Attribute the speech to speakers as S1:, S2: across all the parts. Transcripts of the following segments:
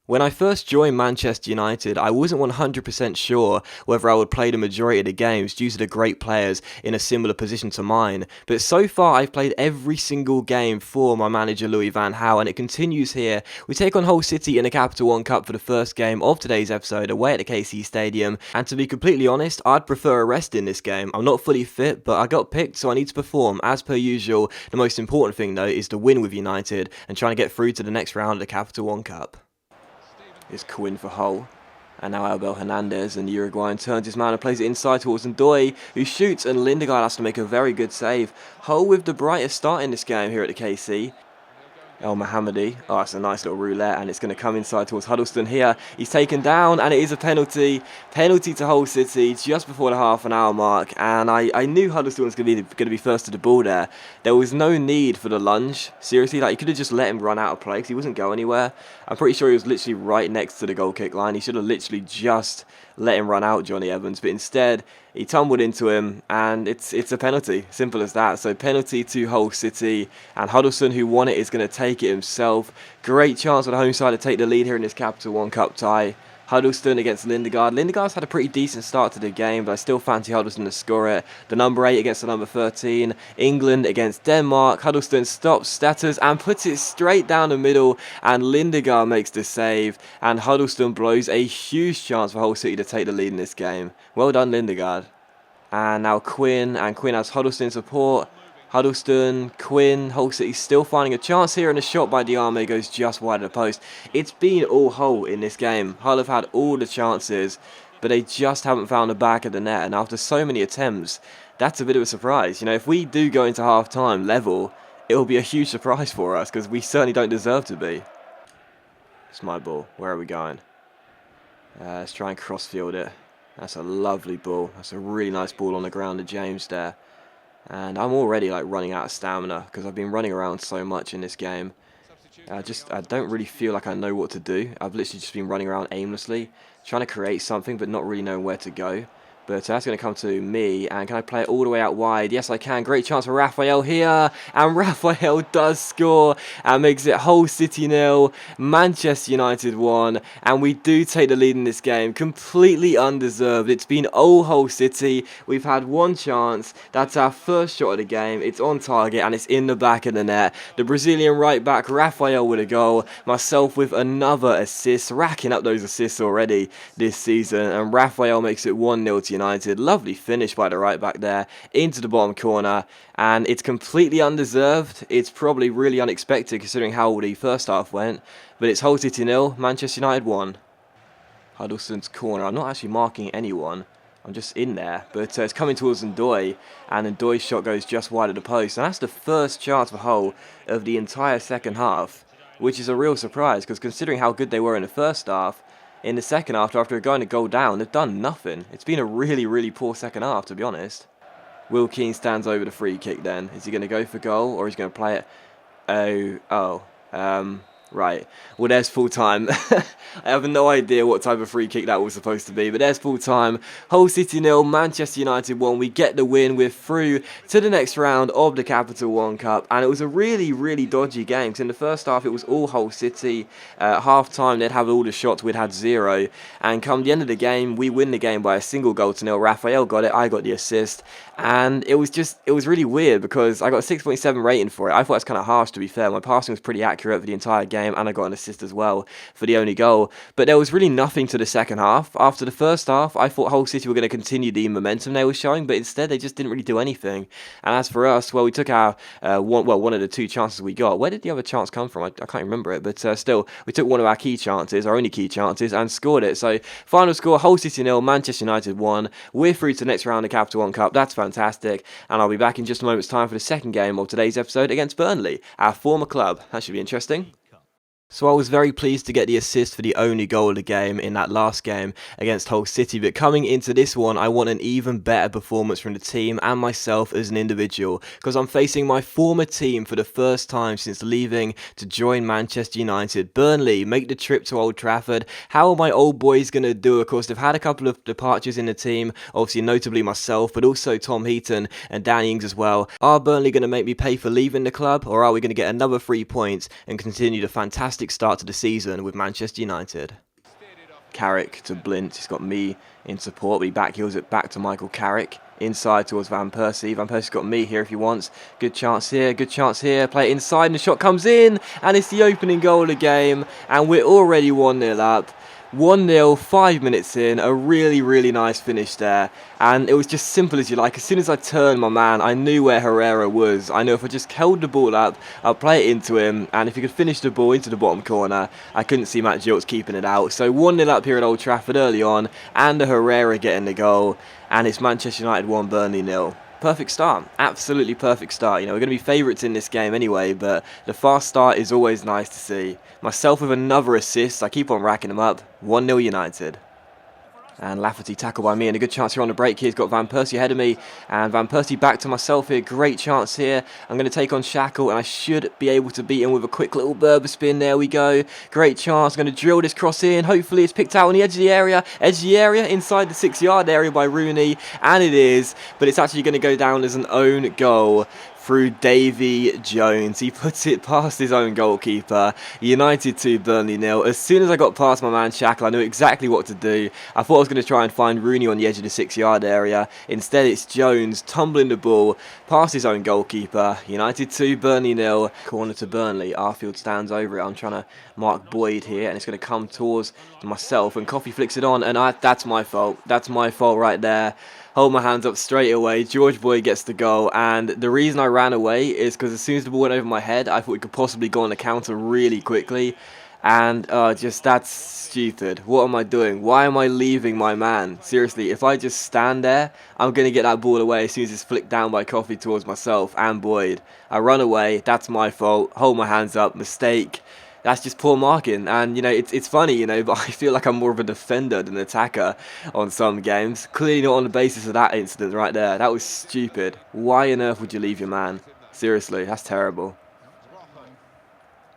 S1: When I first joined Manchester United, I wasn't 100% sure whether I would play the majority of the games due to the great players in a similar position to mine, but so far I've played every single game for my manager Louis van Gaal, and it continues here. We take on Hull City in the Capital One Cup for the first game of today's episode away at the KC Stadium, and to be completely honest, I'd prefer a rest in this game. I'm not fully fit, but I got picked, so I need to perform as per usual. The most important thing though is to win with United and trying to get through to the next round of the Capital One Cup. Is Quinn for Hull, and now Abel Hernandez, and the Uruguayan turns his man and plays it inside towards Ndoye, who shoots, and Lindegaard has to make a very good save. Hull with the brightest start in this game here at the KC. El Mohammadi, oh, that's a nice little roulette, and it's going to come inside towards Huddleston here. He's taken down, and it is a penalty. Penalty to Hull City just before the half-an-hour mark, and I knew Huddleston was going to be first to the ball there. There was no need for the lunge. Seriously, like, you could have just let him run out of play because he wasn't go anywhere. I'm pretty sure he was literally right next to the goal kick line. He should have literally just let him run out, Johnny Evans, but instead he tumbled into him, and it's a penalty. Simple as that. So penalty to Hull City, and Huddleston, who won it, is going to take it himself. Great chance for the home side to take the lead here in this Capital One Cup tie. Huddleston against Lindegaard. Lindegaard's had a pretty decent start to the game, but I still fancy Huddleston to score it. The number 8 against the number 13. England against Denmark. Huddleston stops, stutters, and puts it straight down the middle, and Lindegaard makes the save, and Huddleston blows a huge chance for Hull City to take the lead in this game. Well done, Lindegaard. And now Quinn, and Quinn has Huddleston support. Huddleston, Quinn, Hull City still finding a chance here, and a shot by Diame goes just wide of the post. It's been all Hull in this game. Hull have had all the chances, but they just haven't found the back of the net, and after so many attempts, that's a bit of a surprise. You know, if we do go into half-time level, it will be a huge surprise for us, because we certainly don't deserve to be. It's my ball. Where are we going? Let's try and cross-field it. That's a lovely ball. That's a really nice ball on the ground to James there. And I'm already like running out of stamina because I've been running around so much in this game. I don't really feel like I know what to do. I've literally just been running around aimlessly, trying to create something but not really knowing where to go. But that's going to come to me, and can I play it all the way out wide? Yes, I can. Great chance for Raphael here, and Raphael does score, and makes it Hull City 0, Manchester United 1, and we do take the lead in this game. Completely undeserved. It's been all Hull City. We've had one chance. That's our first shot of the game. It's on target, and it's in the back of the net. The Brazilian right-back, Raphael, with a goal. Myself with another assist, racking up those assists already this season, and Raphael makes it 1-0 to United. Lovely finish by the right back there into the bottom corner, and it's completely undeserved. It's probably really unexpected considering how the first half went, but it's Hull City 0, Manchester United 1. Huddleston's corner. I'm not actually marking anyone. I'm just in there, but it's coming towards Ndoye, and Ndoye's shot goes just wide of the post, and that's the first chance for Hull of the entire second half, which is a real surprise because considering how good they were in the first half, in the second half, after going to goal down, they've done nothing. It's been a really, really poor second half, to be honest. Will Keane stands over the free kick then. Is he going to go for goal, or is he going to play it? Right. Well, there's full time. I have no idea what type of free kick that was supposed to be, but there's full time. Hull City 0, Manchester United 1. We get the win. We're through to the next round of the Capital One Cup, and it was a really, really dodgy game. Because in the first half, it was all Hull City. Half time, they'd have all the shots. We'd had 0, and come the end of the game, we win the game by a single goal to 0. Raphael got it. I got the assist, and it was really weird because I got a 6.7 rating for it. I thought it was kind of harsh, to be fair. My passing was pretty accurate for the entire game, and I got an assist as well for the only goal. But there was really nothing to the second half. After the first half, I thought Hull City were going to continue the momentum they were showing, but instead they just didn't really do anything. And as for us, well, we took our one of the 2 chances we got. Where did the other chance come from? I can't remember it, but still, we took one of our key chances, our only key chances, and scored it. So final score: Hull City 0, Manchester United 1. We're through to the next round of Capital One Cup. That's fantastic, and I'll be back in just a moment's time for the second game of today's episode against Burnley, our former club. That should be interesting. So I was very pleased to get the assist for the only goal of the game in that last game against Hull City, but coming into this one, I want an even better performance from the team and myself as an individual, because I'm facing my former team for the first time since leaving to join Manchester United. Burnley make the trip to Old Trafford. How are my old boys going to do? Of course, they've had a couple of departures in the team, obviously notably myself, but also Tom Heaton and Danny Ings as well. Are Burnley going to make me pay for leaving the club, or are we going to get another 3 points and continue the fantastic fantastic start to the season with Manchester United. Carrick to Blint, he's got me in support, but he backheels it back to Michael Carrick. Inside towards Van Persie. Van Persie's got me here if he wants. Good chance here, good chance here. Play it inside and the shot comes in. And it's the opening goal of the game. And we're already 1-0 up. 1-0, 5 minutes in. A really, really nice finish there. And it was just simple as you like. As soon as I turned my man, I knew where Herrera was. I knew if I just held the ball up, I'll play it into him. And if he could finish the ball into the bottom corner, I couldn't see Matt Gilks keeping it out. So 1-0 up here at Old Trafford early on. And the Herrera getting the goal. And it's Manchester United 1, Burnley 0. Perfect start. Absolutely perfect start. You know, we're going to be favourites in this game anyway, but the fast start is always nice to see. Myself with another assist. I keep on racking them up. 1-0 United. And Lafferty tackled by me, and a good chance here on the break here. He's got Van Persie ahead of me, and Van Persie back to myself here. Great chance here. I'm going to take on Shackle, and I should be able to beat him with a quick little Berber spin. There we go. Great chance. I'm going to drill this cross in. Hopefully it's picked out on the edge of the area. Inside the 6-yard area by Rooney, and it is, but it's actually going to go down as an own goal through Davy Jones. He puts it past his own goalkeeper. United 2, Burnley 0. As soon as I got past my man Shackle, I knew exactly what to do. I thought I was going to try and find Rooney on the edge of the 6-yard area. Instead, it's Jones tumbling the ball past his own goalkeeper. United 2, Burnley 0. Corner to Burnley. Arfield stands over it. I'm trying to mark Boyd here, and it's going to come towards myself, and Coffey flicks it on, and that's my fault. That's my fault right there. Hold my hands up straight away. George Boyd gets the goal, and the reason I ran away is because as soon as the ball went over my head, I thought we could possibly go on the counter really quickly, and just that's stupid. What am I doing? Why am I leaving my man? Seriously, if I just stand there, I'm going to get that ball away as soon as it's flicked down by Coffey towards myself and Boyd. I run away. That's my fault. Hold my hands up. Mistake. That's just poor marking, and you know it's funny, you know, but I feel like I'm more of a defender than an attacker on some games. Clearly not on the basis of that incident right there. That was stupid. Why on earth would you leave your man? Seriously, that's terrible.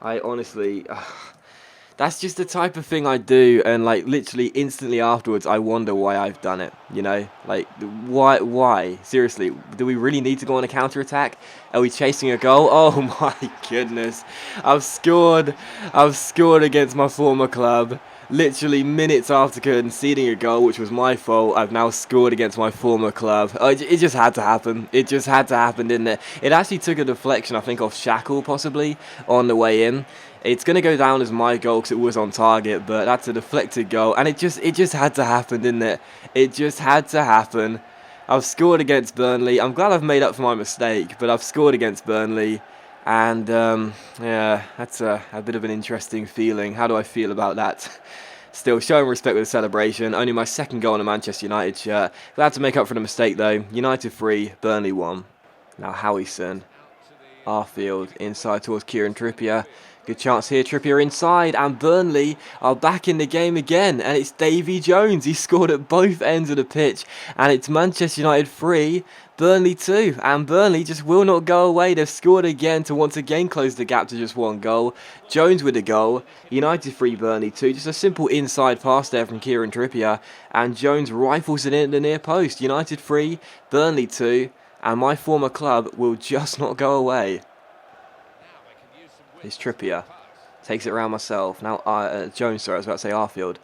S1: I honestly, that's just the type of thing I do, and like literally instantly afterwards I wonder why I've done it, you know, like why seriously, do we really need to go on a counter attack? Are we chasing a goal? Oh my goodness, I've scored against my former club literally minutes after conceding a goal, which was my fault. I've now scored against my former club. It just had to happen. It just had to happen, didn't it? It actually took a deflection, I think, off Shackle possibly on the way in. It's going to go down as my goal because it was on target, but that's a deflected goal, and it just had to happen, didn't it? It just had to happen. I've scored against Burnley. I'm glad I've made up for my mistake, but I've scored against Burnley, and yeah, that's a bit of an interesting feeling. How do I feel about that? Still showing respect with the celebration. Only my second goal in a Manchester United shirt. Glad to make up for the mistake though. United 3, Burnley 1. Now Howieson. Arfield inside towards Kieran Trippier. Good chance here, Trippier inside, and Burnley are back in the game again, and it's Davy Jones. He scored at both ends of the pitch, and it's Manchester United 3, Burnley 2, and Burnley just will not go away. They've scored again to once again close the gap to just one goal. Jones with a goal, United 3, Burnley 2, just a simple inside pass there from Kieran Trippier, and Jones rifles it in at the near post. United 3, Burnley 2, and my former club will just not go away. It's Trippier. Takes it around myself. Now Jones, sorry, I was about to say Arfield.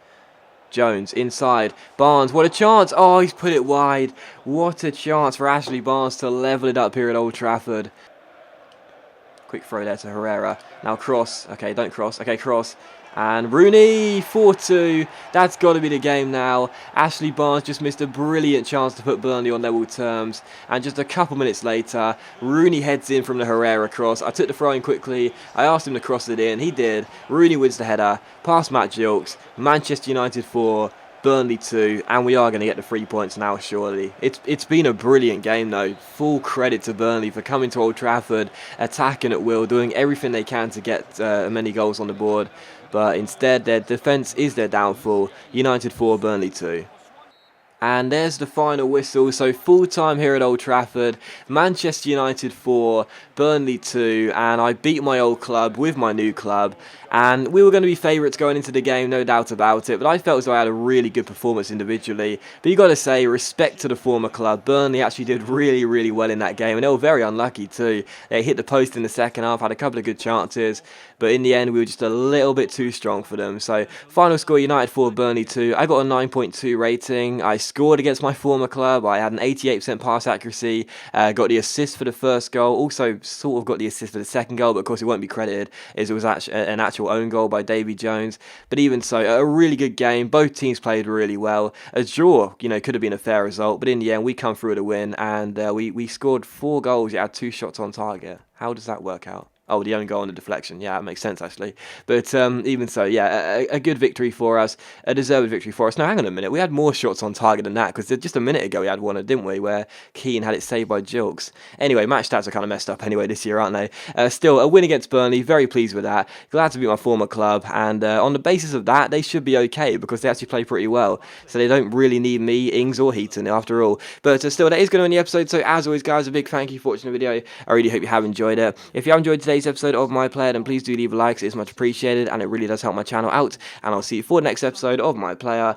S1: Jones inside. Barnes, what a chance. Oh, he's put it wide. What a chance for Ashley Barnes to level it up here at Old Trafford. Quick throw there to Herrera. Now cross. Okay, don't cross. Okay, cross. And Rooney, 4-2. That's got to be the game now. Ashley Barnes just missed a brilliant chance to put Burnley on level terms. And just a couple minutes later, Rooney heads in from the Herrera cross. I took the throw in quickly. I asked him to cross it in. He did. Rooney wins the header. Past Matt Gilks. Manchester United 4. Burnley 2, and we are going to get the 3 points now, surely. It's been a brilliant game, though. Full credit to Burnley for coming to Old Trafford, attacking at will, doing everything they can to get many goals on the board. But instead, their defence is their downfall. United 4, Burnley 2. And there's the final whistle. So full time here at Old Trafford. Manchester United 4, Burnley 2. And I beat my old club with my new club. And we were going to be favourites going into the game, no doubt about it. But I felt as though I had a really good performance individually. But you got to say, respect to the former club. Burnley actually did really, really well in that game. And they were very unlucky too. They hit the post in the second half, had a couple of good chances. but in the end we were just a little bit too strong for them. So final score, United 4, Burnley 2. I got a 9.2 rating. I scored against my former club. I had an 88% pass accuracy, got the assist for the first goal, also sort of got the assist for the second goal, but of course it won't be credited as it was actually an actual own goal by Davy Jones. But even so, a really good game. Both teams played really well. A draw, could have been a fair result, but in the end we come through with a win, and we scored 4 goals. It had 2 shots on target. How does that work out? Oh, the own goal and the deflection. Yeah, that makes sense, actually. But even so, yeah, a good victory for us. A deserved victory for us. Now, hang on a minute. We had more shots on target than that, because just a minute ago we had one, didn't we, where Keane had it saved by Jilks. Anyway, match stats are kind of messed up anyway this year, aren't they? Still, a win against Burnley. Very pleased with that. Glad to beat my former club. And on the basis of that, they should be okay, because they actually play pretty well. So they don't really need me, Ings, or Heaton, after all. But still, that is going to end the episode. So as always, guys, a big thank you for watching the video. I really hope you have enjoyed it. If you have enjoyed today's episode of My Player, then please do leave a like. It's much appreciated, and it really does help my channel out. And I'll see you for the next episode of My Player.